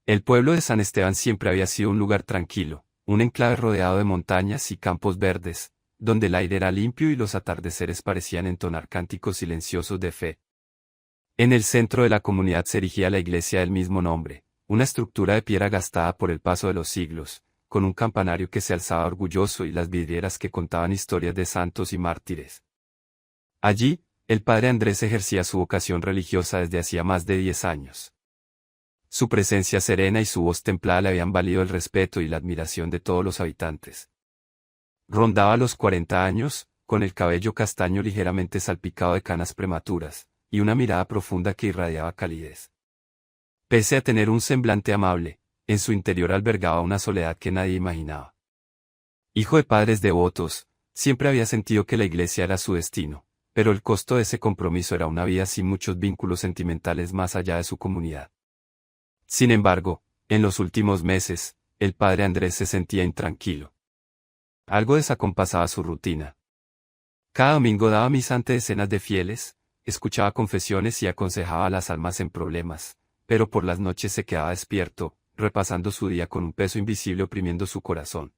El pueblo de San Esteban siempre había sido un lugar tranquilo, un enclave rodeado de montañas y campos verdes, donde el aire era limpio y los atardeceres parecían entonar cánticos silenciosos de fe. En el centro de la comunidad se erigía la iglesia del mismo nombre, una estructura de piedra gastada por el paso de los siglos, con un campanario que se alzaba orgulloso y las vidrieras que contaban historias de santos y mártires. Allí, el padre Andrés ejercía su vocación religiosa desde hacía más de 10 años. Su presencia serena y su voz templada le habían valido el respeto y la admiración de todos los habitantes. Rondaba los 40 años, con el cabello castaño ligeramente salpicado de canas prematuras, y una mirada profunda que irradiaba calidez. Pese a tener un semblante amable, en su interior albergaba una soledad que nadie imaginaba. Hijo de padres devotos, siempre había sentido que la iglesia era su destino, pero el costo de ese compromiso era una vida sin muchos vínculos sentimentales más allá de su comunidad. Sin embargo, en los últimos meses, el padre Andrés se sentía intranquilo. Algo desacompasaba su rutina. Cada domingo daba misa ante decenas de fieles, escuchaba confesiones y aconsejaba a las almas en problemas, pero por las noches se quedaba despierto, repasando su día con un peso invisible oprimiendo su corazón.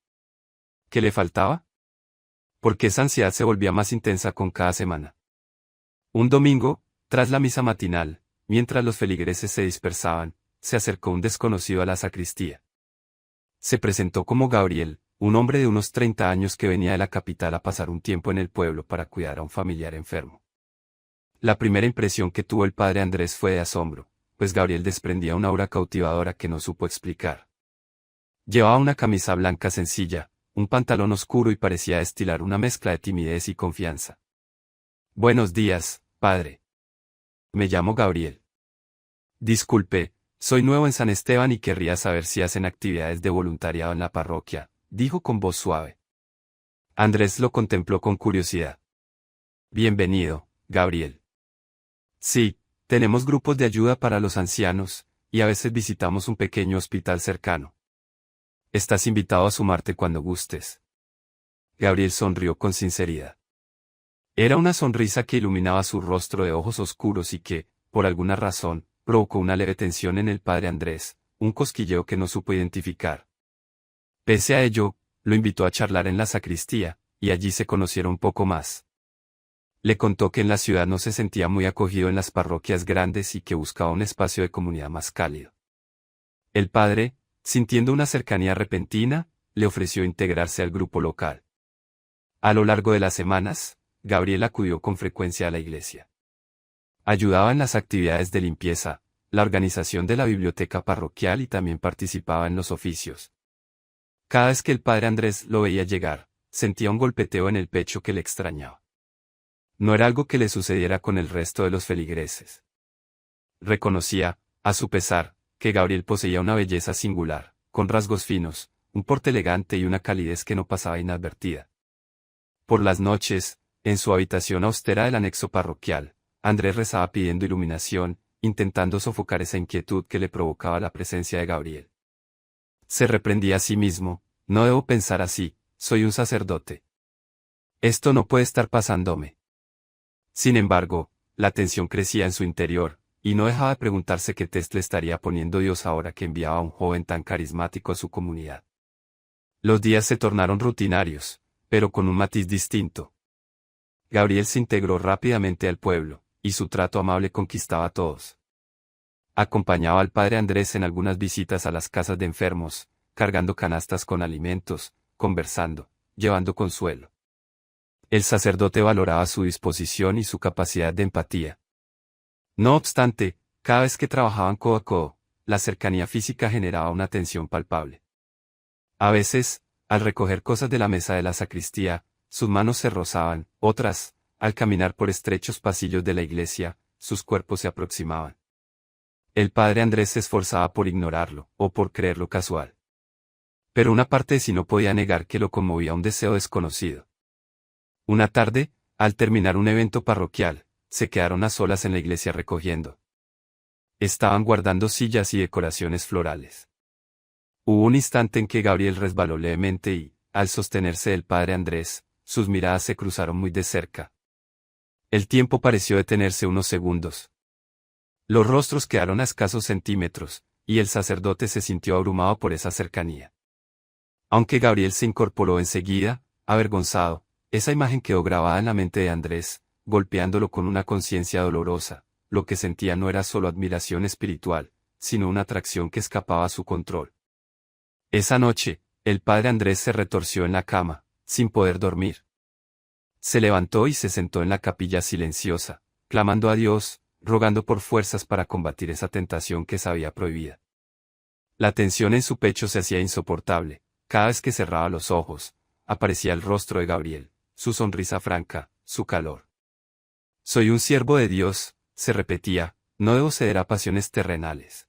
¿Qué le faltaba? Porque esa ansiedad se volvía más intensa con cada semana. Un domingo, tras la misa matinal, mientras los feligreses se dispersaban, se acercó un desconocido a la sacristía. Se presentó como Gabriel, un hombre de unos 30 años que venía de la capital a pasar un tiempo en el pueblo para cuidar a un familiar enfermo. La primera impresión que tuvo el padre Andrés fue de asombro, pues Gabriel desprendía una aura cautivadora que no supo explicar. Llevaba una camisa blanca sencilla, un pantalón oscuro y parecía destilar una mezcla de timidez y confianza. Buenos días, padre. Me llamo Gabriel. Disculpe, soy nuevo en San Esteban y querría saber si hacen actividades de voluntariado en la parroquia, dijo con voz suave. Andrés lo contempló con curiosidad. Bienvenido, Gabriel. Sí, tenemos grupos de ayuda para los ancianos, y a veces visitamos un pequeño hospital cercano. Estás invitado a sumarte cuando gustes. Gabriel sonrió con sinceridad. Era una sonrisa que iluminaba su rostro de ojos oscuros y que, por alguna razón, provocó una leve tensión en el padre Andrés, un cosquilleo que no supo identificar. Pese a ello, lo invitó a charlar en la sacristía, y allí se conocieron un poco más. Le contó que en la ciudad no se sentía muy acogido en las parroquias grandes y que buscaba un espacio de comunidad más cálido. El padre, sintiendo una cercanía repentina, le ofreció integrarse al grupo local. A lo largo de las semanas, Gabriel acudió con frecuencia a la iglesia. Ayudaba en las actividades de limpieza, la organización de la biblioteca parroquial y también participaba en los oficios. Cada vez que el padre Andrés lo veía llegar, sentía un golpeteo en el pecho que le extrañaba. No era algo que le sucediera con el resto de los feligreses. Reconocía, a su pesar, que Gabriel poseía una belleza singular, con rasgos finos, un porte elegante y una calidez que no pasaba inadvertida. Por las noches, en su habitación austera del anexo parroquial, Andrés rezaba pidiendo iluminación, intentando sofocar esa inquietud que le provocaba la presencia de Gabriel. Se reprendía a sí mismo, no debo pensar así, soy un sacerdote. Esto no puede estar pasándome. Sin embargo, la tensión crecía en su interior, y no dejaba de preguntarse qué test le estaría poniendo Dios ahora que enviaba a un joven tan carismático a su comunidad. Los días se tornaron rutinarios, pero con un matiz distinto. Gabriel se integró rápidamente al pueblo, y su trato amable conquistaba a todos. Acompañaba al padre Andrés en algunas visitas a las casas de enfermos, cargando canastas con alimentos, conversando, llevando consuelo. El sacerdote valoraba su disposición y su capacidad de empatía. No obstante, cada vez que trabajaban codo a codo, la cercanía física generaba una tensión palpable. A veces, al recoger cosas de la mesa de la sacristía, sus manos se rozaban, otras, al caminar por estrechos pasillos de la iglesia, sus cuerpos se aproximaban. El padre Andrés se esforzaba por ignorarlo, o por creerlo casual. Pero una parte de sí no podía negar que lo conmovía un deseo desconocido. Una tarde, al terminar un evento parroquial, se quedaron a solas en la iglesia recogiendo. Estaban guardando sillas y decoraciones florales. Hubo un instante en que Gabriel resbaló levemente y, al sostenerse del padre Andrés, sus miradas se cruzaron muy de cerca. El tiempo pareció detenerse unos segundos. Los rostros quedaron a escasos centímetros, y el sacerdote se sintió abrumado por esa cercanía. Aunque Gabriel se incorporó enseguida, avergonzado, esa imagen quedó grabada en la mente de Andrés, golpeándolo con una conciencia dolorosa. Lo que sentía no era solo admiración espiritual, sino una atracción que escapaba a su control. Esa noche, el padre Andrés se retorció en la cama, sin poder dormir. Se levantó y se sentó en la capilla silenciosa, clamando a Dios, rogando por fuerzas para combatir esa tentación que sabía prohibida. La tensión en su pecho se hacía insoportable. Cada vez que cerraba los ojos, aparecía el rostro de Gabriel, su sonrisa franca, su calor. Soy un siervo de Dios, se repetía, no debo ceder a pasiones terrenales.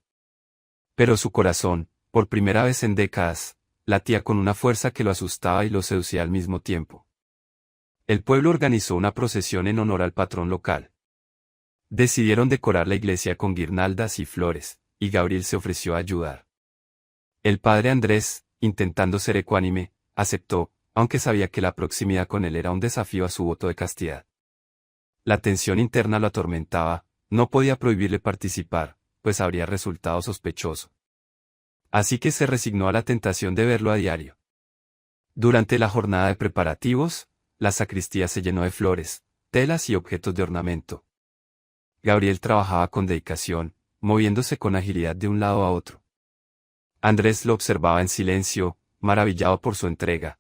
Pero su corazón, por primera vez en décadas, latía con una fuerza que lo asustaba y lo seducía al mismo tiempo. El pueblo organizó una procesión en honor al patrón local. Decidieron decorar la iglesia con guirnaldas y flores, y Gabriel se ofreció a ayudar. El padre Andrés, intentando ser ecuánime, aceptó, aunque sabía que la proximidad con él era un desafío a su voto de castidad. La tensión interna lo atormentaba, no podía prohibirle participar, pues habría resultado sospechoso. Así que se resignó a la tentación de verlo a diario. Durante la jornada de preparativos, la sacristía se llenó de flores, telas y objetos de ornamento. Gabriel trabajaba con dedicación, moviéndose con agilidad de un lado a otro. Andrés lo observaba en silencio, maravillado por su entrega.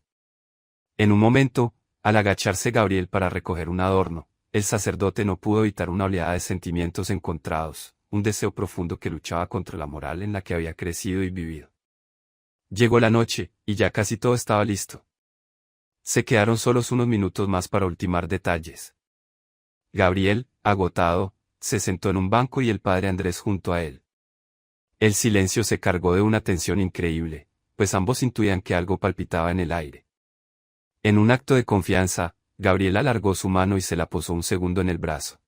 En un momento, al agacharse Gabriel para recoger un adorno, el sacerdote no pudo evitar una oleada de sentimientos encontrados, un deseo profundo que luchaba contra la moral en la que había crecido y vivido. Llegó la noche, y ya casi todo estaba listo. Se quedaron solos unos minutos más para ultimar detalles. Gabriel, agotado, se sentó en un banco y el padre Andrés junto a él. El silencio se cargó de una tensión increíble, pues ambos intuían que algo palpitaba en el aire. En un acto de confianza, Gabriel alargó su mano y se la posó un segundo en el brazo.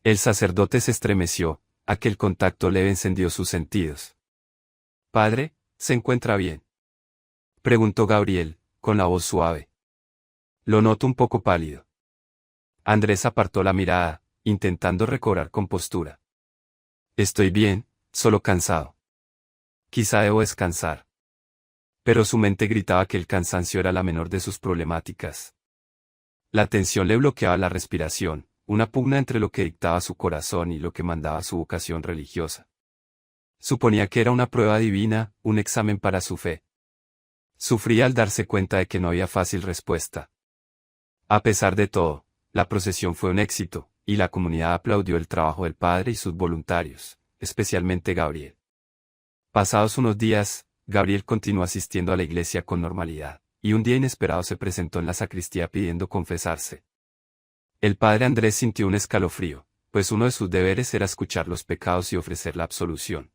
El sacerdote se estremeció, aquel contacto leve encendió sus sentidos. «Padre, ¿se encuentra bien?», preguntó Gabriel, con la voz suave. «Lo noto un poco pálido». Andrés apartó la mirada, intentando recobrar compostura. «Estoy bien, solo cansado. Quizá debo descansar». Pero su mente gritaba que el cansancio era la menor de sus problemáticas. La tensión le bloqueaba la respiración, una pugna entre lo que dictaba su corazón y lo que mandaba su vocación religiosa. Suponía que era una prueba divina, un examen para su fe. Sufría al darse cuenta de que no había fácil respuesta. A pesar de todo, la procesión fue un éxito, y la comunidad aplaudió el trabajo del padre y sus voluntarios, especialmente Gabriel. Pasados unos días, Gabriel continuó asistiendo a la iglesia con normalidad, y un día inesperado se presentó en la sacristía pidiendo confesarse. El padre Andrés sintió un escalofrío, pues uno de sus deberes era escuchar los pecados y ofrecer la absolución.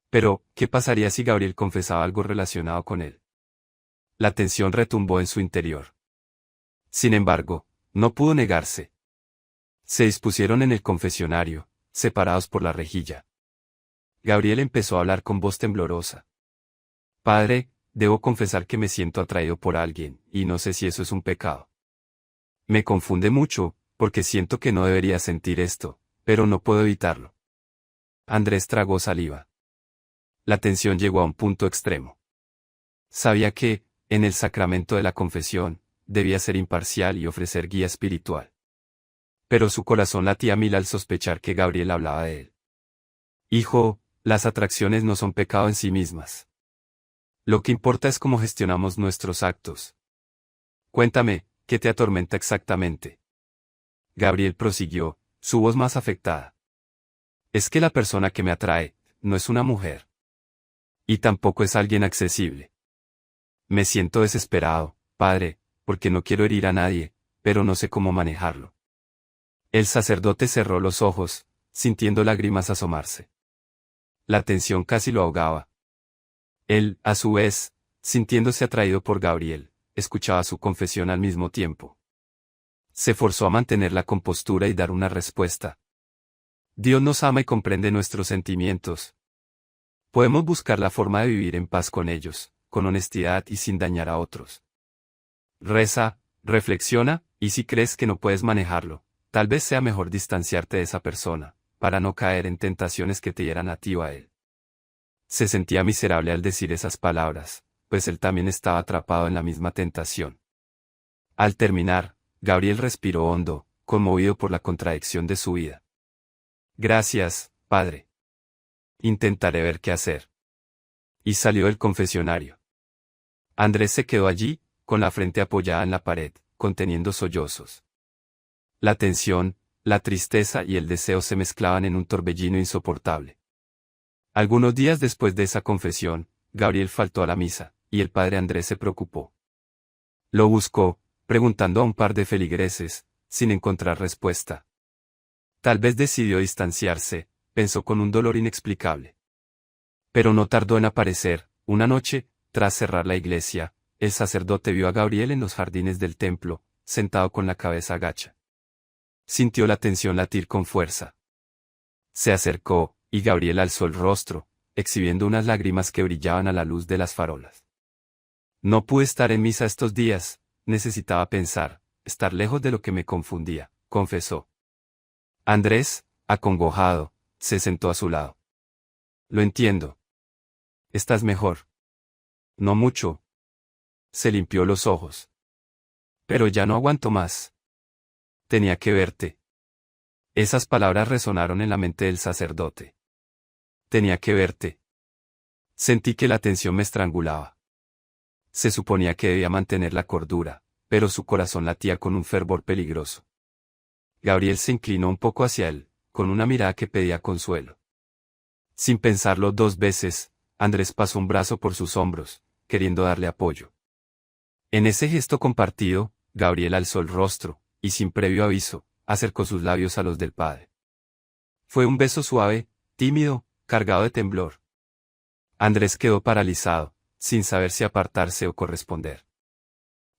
Pero, ¿qué pasaría si Gabriel confesaba algo relacionado con él? La tensión retumbó en su interior. Sin embargo, no pudo negarse. Se dispusieron en el confesionario, separados por la rejilla. Gabriel empezó a hablar con voz temblorosa. «Padre, debo confesar que me siento atraído por alguien, y no sé si eso es un pecado. Me confunde mucho, porque siento que no debería sentir esto, pero no puedo evitarlo». Andrés tragó saliva. La tensión llegó a un punto extremo. Sabía que, en el sacramento de la confesión, debía ser imparcial y ofrecer guía espiritual. Pero su corazón latía a mil al sospechar que Gabriel hablaba de él. «Hijo, las atracciones no son pecado en sí mismas. Lo que importa es cómo gestionamos nuestros actos. Cuéntame, ¿qué te atormenta exactamente?». Gabriel prosiguió, su voz más afectada. «Es que la persona que me atrae, no es una mujer. Y tampoco es alguien accesible. Me siento desesperado, padre, porque no quiero herir a nadie, pero no sé cómo manejarlo». El sacerdote cerró los ojos, sintiendo lágrimas asomarse. La tensión casi lo ahogaba. Él, a su vez, sintiéndose atraído por Gabriel, escuchaba su confesión al mismo tiempo. Se forzó a mantener la compostura y dar una respuesta. «Dios nos ama y comprende nuestros sentimientos. Podemos buscar la forma de vivir en paz con ellos, con honestidad y sin dañar a otros. Reza, reflexiona, y si crees que no puedes manejarlo, tal vez sea mejor distanciarte de esa persona, para no caer en tentaciones que te hieran a ti o a él». Se sentía miserable al decir esas palabras, pues él también estaba atrapado en la misma tentación. Al terminar, Gabriel respiró hondo, conmovido por la contradicción de su vida. Gracias, padre. Intentaré ver qué hacer. Y salió del confesionario. Andrés se quedó allí, con la frente apoyada en la pared, conteniendo sollozos. La tensión, la tristeza y el deseo se mezclaban en un torbellino insoportable. Algunos días después de esa confesión, Gabriel faltó a la misa, y el padre Andrés se preocupó. Lo buscó, preguntando a un par de feligreses, sin encontrar respuesta. Tal vez decidió distanciarse, pensó con un dolor inexplicable. Pero no tardó en aparecer. Una noche, tras cerrar la iglesia, el sacerdote vio a Gabriel en los jardines del templo, sentado con la cabeza agacha. Sintió la tensión latir con fuerza. Se acercó, y Gabriel alzó el rostro, exhibiendo unas lágrimas que brillaban a la luz de las farolas. No pude estar en misa estos días, necesitaba pensar, estar lejos de lo que me confundía, confesó. Andrés, acongojado, se sentó a su lado. Lo entiendo. ¿Estás mejor? No mucho. Se limpió los ojos. Pero ya no aguanto más. Tenía que verte. Esas palabras resonaron en la mente del sacerdote. Tenía que verte. Sentí que la tensión me estrangulaba. Se suponía que debía mantener la cordura, pero su corazón latía con un fervor peligroso. Gabriel se inclinó un poco hacia él, con una mirada que pedía consuelo. Sin pensarlo dos veces, Andrés pasó un brazo por sus hombros, queriendo darle apoyo. En ese gesto compartido, Gabriel alzó el rostro, y sin previo aviso, acercó sus labios a los del padre. Fue un beso suave, tímido, cargado de temblor. Andrés quedó paralizado, sin saber si apartarse o corresponder.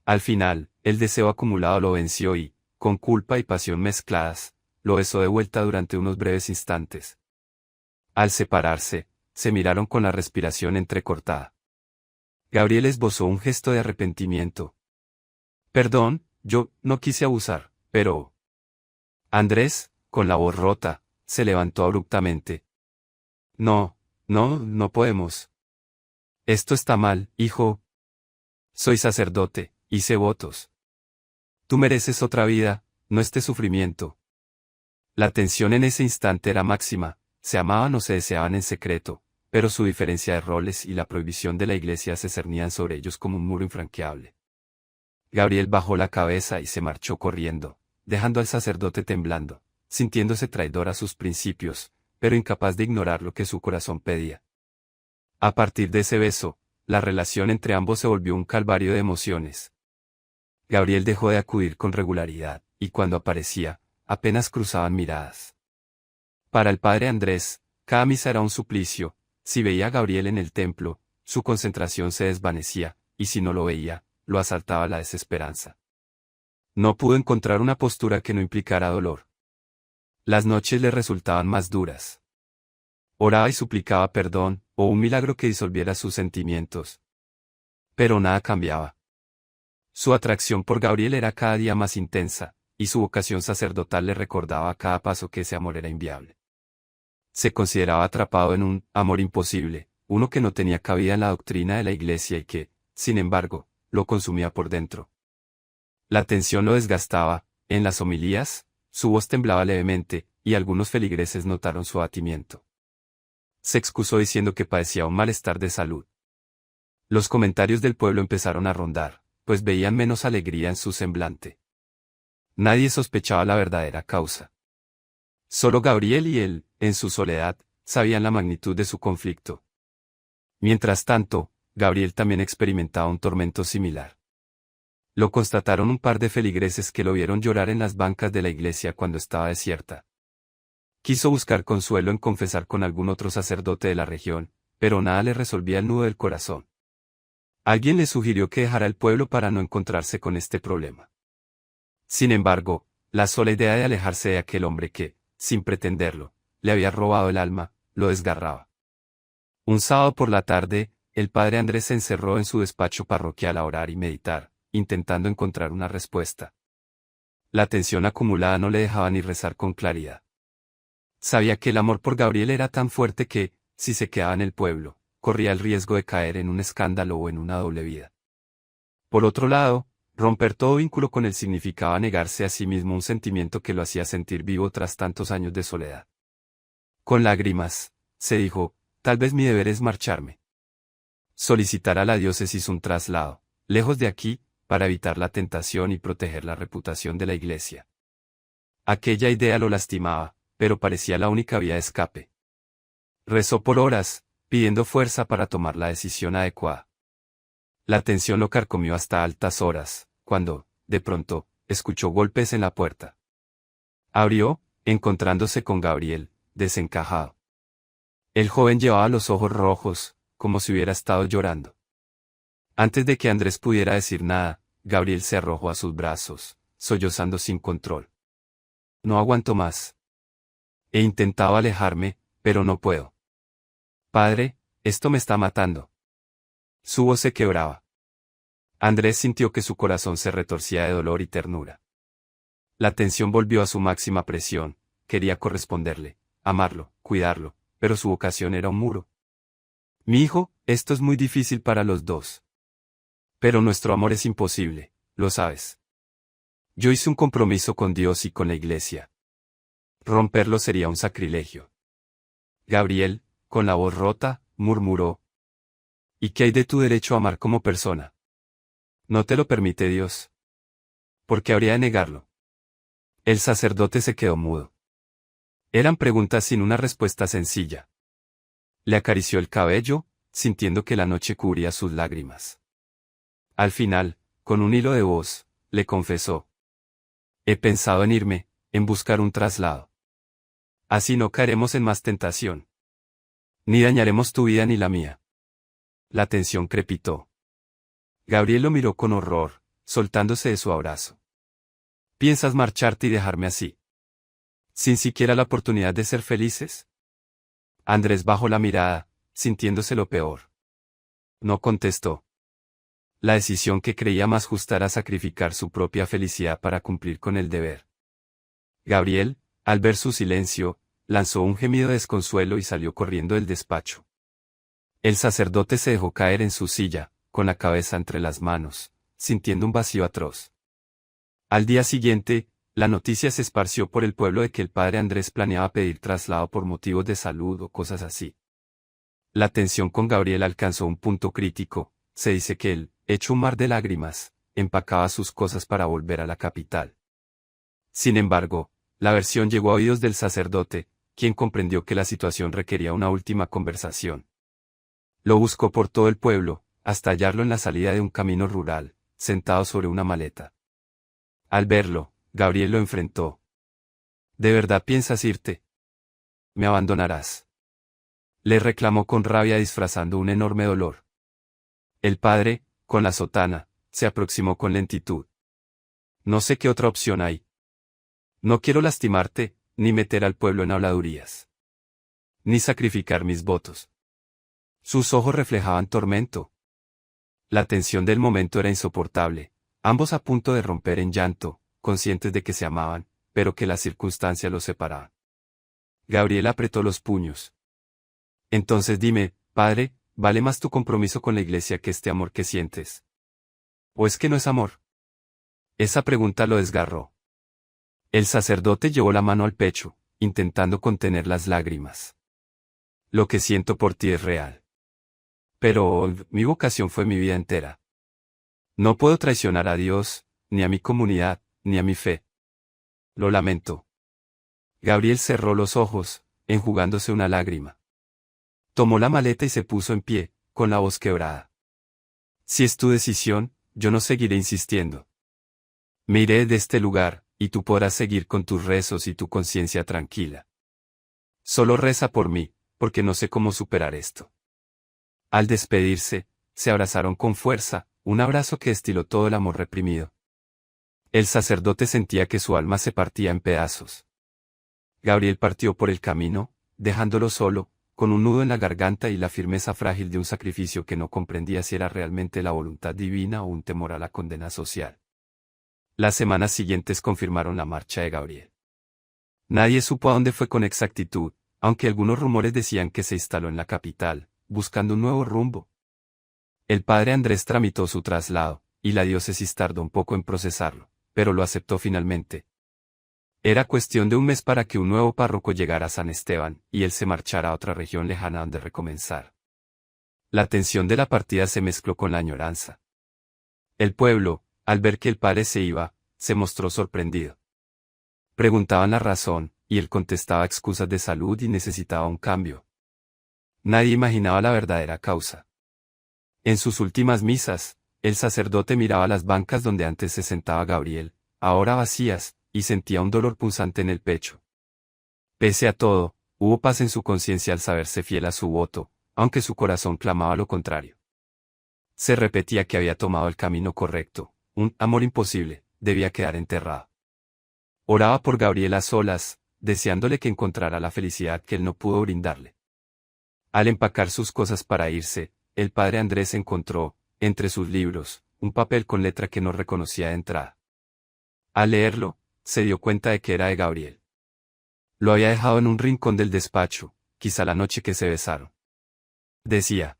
Al final, el deseo acumulado lo venció y, con culpa y pasión mezcladas, lo besó de vuelta durante unos breves instantes. Al separarse, se miraron con la respiración entrecortada. Gabriel esbozó un gesto de arrepentimiento. Perdón, yo no quise abusar, pero... Andrés, con la voz rota, se levantó abruptamente. No podemos. Esto está mal, hijo. Soy sacerdote, hice votos. Tú mereces otra vida, no este sufrimiento. La tensión en ese instante era máxima, se amaban o se deseaban en secreto, pero su diferencia de roles y la prohibición de la iglesia se cernían sobre ellos como un muro infranqueable. Gabriel bajó la cabeza y se marchó corriendo, dejando al sacerdote temblando, sintiéndose traidor a sus principios, pero incapaz de ignorar lo que su corazón pedía. A partir de ese beso, la relación entre ambos se volvió un calvario de emociones. Gabriel dejó de acudir con regularidad, y cuando aparecía, apenas cruzaban miradas. Para el padre Andrés, cada misa era un suplicio. Si veía a Gabriel en el templo, su concentración se desvanecía, y si no lo veía, lo asaltaba la desesperanza. No pudo encontrar una postura que no implicara dolor. Las noches le resultaban más duras. Oraba y suplicaba perdón, o un milagro que disolviera sus sentimientos. Pero nada cambiaba. Su atracción por Gabriel era cada día más intensa, y su vocación sacerdotal le recordaba a cada paso que ese amor era inviable. Se consideraba atrapado en un amor imposible, uno que no tenía cabida en la doctrina de la Iglesia y que, sin embargo, lo consumía por dentro. La tensión lo desgastaba. En las homilías, su voz temblaba levemente, y algunos feligreses notaron su abatimiento. Se excusó diciendo que padecía un malestar de salud. Los comentarios del pueblo empezaron a rondar, pues veían menos alegría en su semblante. Nadie sospechaba la verdadera causa. Solo Gabriel y él, en su soledad, sabían la magnitud de su conflicto. Mientras tanto, Gabriel también experimentaba un tormento similar. Lo constataron un par de feligreses que lo vieron llorar en las bancas de la iglesia cuando estaba desierta. Quiso buscar consuelo en confesar con algún otro sacerdote de la región, pero nada le resolvía el nudo del corazón. Alguien le sugirió que dejara el pueblo para no encontrarse con este problema. Sin embargo, la sola idea de alejarse de aquel hombre que, sin pretenderlo, le había robado el alma, lo desgarraba. Un sábado por la tarde, el padre Andrés se encerró en su despacho parroquial a orar y meditar, intentando encontrar una respuesta. La tensión acumulada no le dejaba ni rezar con claridad. Sabía que el amor por Gabriel era tan fuerte que, si se quedaba en el pueblo, corría el riesgo de caer en un escándalo o en una doble vida. Por otro lado, romper todo vínculo con él significaba negarse a sí mismo un sentimiento que lo hacía sentir vivo tras tantos años de soledad. Con lágrimas, se dijo, tal vez mi deber es marcharme. Solicitar a la diócesis un traslado, lejos de aquí, para evitar la tentación y proteger la reputación de la Iglesia. Aquella idea lo lastimaba, pero parecía la única vía de escape. Rezó por horas, pidiendo fuerza para tomar la decisión adecuada. La tensión lo carcomió hasta altas horas, cuando, de pronto, escuchó golpes en la puerta. Abrió, encontrándose con Gabriel, desencajado. El joven llevaba los ojos rojos, como si hubiera estado llorando. Antes de que Andrés pudiera decir nada, Gabriel se arrojó a sus brazos, sollozando sin control. No aguanto más. He intentado alejarme, pero no puedo. Padre, esto me está matando. Su voz se quebraba. Andrés sintió que su corazón se retorcía de dolor y ternura. La tensión volvió a su máxima presión, quería corresponderle, amarlo, cuidarlo, pero su vocación era un muro. Mi hijo, esto es muy difícil para los dos. Pero nuestro amor es imposible, lo sabes. Yo hice un compromiso con Dios y con la Iglesia. Romperlo sería un sacrilegio. Gabriel, con la voz rota, murmuró. ¿Y qué hay de tu derecho a amar como persona? No te lo permite Dios. ¿Por qué habría de negarlo? El sacerdote se quedó mudo. Eran preguntas sin una respuesta sencilla. Le acarició el cabello, sintiendo que la noche cubría sus lágrimas. Al final, con un hilo de voz, le confesó. He pensado en irme, en buscar un traslado. Así no caeremos en más tentación. Ni dañaremos tu vida ni la mía. La tensión crepitó. Gabriel lo miró con horror, soltándose de su abrazo. ¿Piensas marcharte y dejarme así? ¿Sin siquiera la oportunidad de ser felices? Andrés bajó la mirada, sintiéndose lo peor. No contestó. La decisión que creía más justa era sacrificar su propia felicidad para cumplir con el deber. Gabriel, al ver su silencio, lanzó un gemido de desconsuelo y salió corriendo del despacho. El sacerdote se dejó caer en su silla, con la cabeza entre las manos, sintiendo un vacío atroz. Al día siguiente, la noticia se esparció por el pueblo de que el padre Andrés planeaba pedir traslado por motivos de salud o cosas así. La tensión con Gabriel alcanzó un punto crítico, se dice que él, hecho un mar de lágrimas, empacaba sus cosas para volver a la capital. Sin embargo, la versión llegó a oídos del sacerdote, quien comprendió que la situación requería una última conversación. Lo buscó por todo el pueblo, hasta hallarlo en la salida de un camino rural, sentado sobre una maleta. Al verlo, Gabriel lo enfrentó. ¿De verdad piensas irte? ¿Me abandonarás? Le reclamó con rabia disfrazando un enorme dolor. El padre, con la sotana, se aproximó con lentitud. No sé qué otra opción hay. No quiero lastimarte, ni meter al pueblo en habladurías. Ni sacrificar mis votos. Sus ojos reflejaban tormento. La tensión del momento era insoportable, ambos a punto de romper en llanto, conscientes de que se amaban, pero que la circunstancia los separaba. Gabriel apretó los puños. Entonces dime, padre, ¿vale más tu compromiso con la Iglesia que este amor que sientes? ¿O es que no es amor? Esa pregunta lo desgarró. El sacerdote llevó la mano al pecho, intentando contener las lágrimas. Lo que siento por ti es real. Pero mi vocación fue mi vida entera. No puedo traicionar a Dios, ni a mi comunidad, ni a mi fe. Lo lamento. Gabriel cerró los ojos, enjugándose una lágrima. Tomó la maleta y se puso en pie, con la voz quebrada. Si es tu decisión, yo no seguiré insistiendo. Me iré de este lugar, y tú podrás seguir con tus rezos y tu conciencia tranquila. Solo reza por mí, porque no sé cómo superar esto. Al despedirse, se abrazaron con fuerza, un abrazo que destiló todo el amor reprimido. El sacerdote sentía que su alma se partía en pedazos. Gabriel partió por el camino, dejándolo solo, con un nudo en la garganta y la firmeza frágil de un sacrificio que no comprendía si era realmente la voluntad divina o un temor a la condena social. Las semanas siguientes confirmaron la marcha de Gabriel. Nadie supo a dónde fue con exactitud, aunque algunos rumores decían que se instaló en la capital, buscando un nuevo rumbo. El padre Andrés tramitó su traslado, y la diócesis tardó un poco en procesarlo, pero lo aceptó finalmente. Era cuestión de un mes para que un nuevo párroco llegara a San Esteban, y él se marchara a otra región lejana donde recomenzar. La tensión de la partida se mezcló con la añoranza. El pueblo, al ver que el padre se iba, se mostró sorprendido. Preguntaban la razón, y él contestaba excusas de salud y necesitaba un cambio. Nadie imaginaba la verdadera causa. En sus últimas misas, el sacerdote miraba las bancas donde antes se sentaba Gabriel, ahora vacías, y sentía un dolor punzante en el pecho. Pese a todo, hubo paz en su conciencia al saberse fiel a su voto, aunque su corazón clamaba lo contrario. Se repetía que había tomado el camino correcto, un amor imposible, debía quedar enterrado. Oraba por Gabriel a solas, deseándole que encontrara la felicidad que él no pudo brindarle. Al empacar sus cosas para irse, el padre Andrés encontró, entre sus libros, un papel con letra que no reconocía de entrada. Al leerlo, se dio cuenta de que era de Gabriel. Lo había dejado en un rincón del despacho, quizá la noche que se besaron. Decía: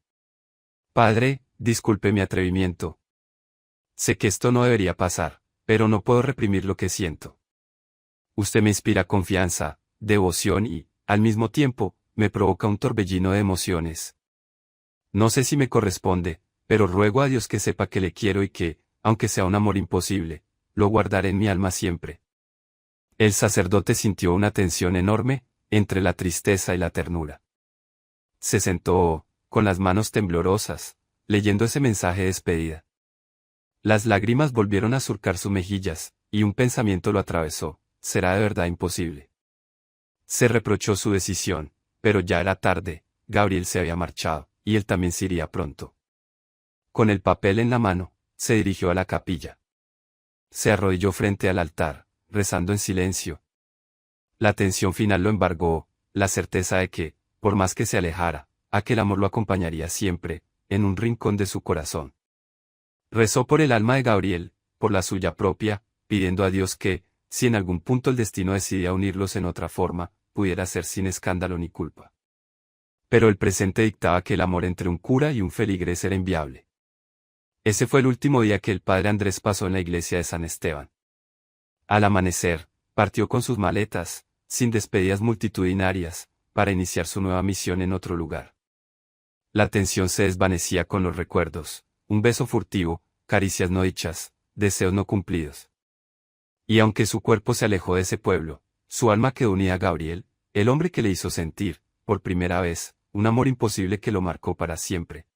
Padre, disculpe mi atrevimiento. Sé que esto no debería pasar, pero no puedo reprimir lo que siento. Usted me inspira confianza, devoción y, al mismo tiempo, me provoca un torbellino de emociones. No sé si me corresponde, pero ruego a Dios que sepa que le quiero y que, aunque sea un amor imposible, lo guardaré en mi alma siempre. El sacerdote sintió una tensión enorme, entre la tristeza y la ternura. Se sentó, con las manos temblorosas, leyendo ese mensaje de despedida. Las lágrimas volvieron a surcar sus mejillas, y un pensamiento lo atravesó: será de verdad imposible. Se reprochó su decisión, pero ya era tarde, Gabriel se había marchado, y él también se iría pronto. Con el papel en la mano, se dirigió a la capilla. Se arrodilló frente al altar, rezando en silencio. La tensión final lo embargó, la certeza de que, por más que se alejara, aquel amor lo acompañaría siempre, en un rincón de su corazón. Rezó por el alma de Gabriel, por la suya propia, pidiendo a Dios que, si en algún punto el destino decidía unirlos en otra forma, pudiera ser sin escándalo ni culpa. Pero el presente dictaba que el amor entre un cura y un feligrés era inviable. Ese fue el último día que el padre Andrés pasó en la iglesia de San Esteban. Al amanecer, partió con sus maletas, sin despedidas multitudinarias, para iniciar su nueva misión en otro lugar. La tensión se desvanecía con los recuerdos, un beso furtivo, caricias no dichas, deseos no cumplidos. Y aunque su cuerpo se alejó de ese pueblo, su alma quedó unida a Gabriel, el hombre que le hizo sentir, por primera vez, un amor imposible que lo marcó para siempre.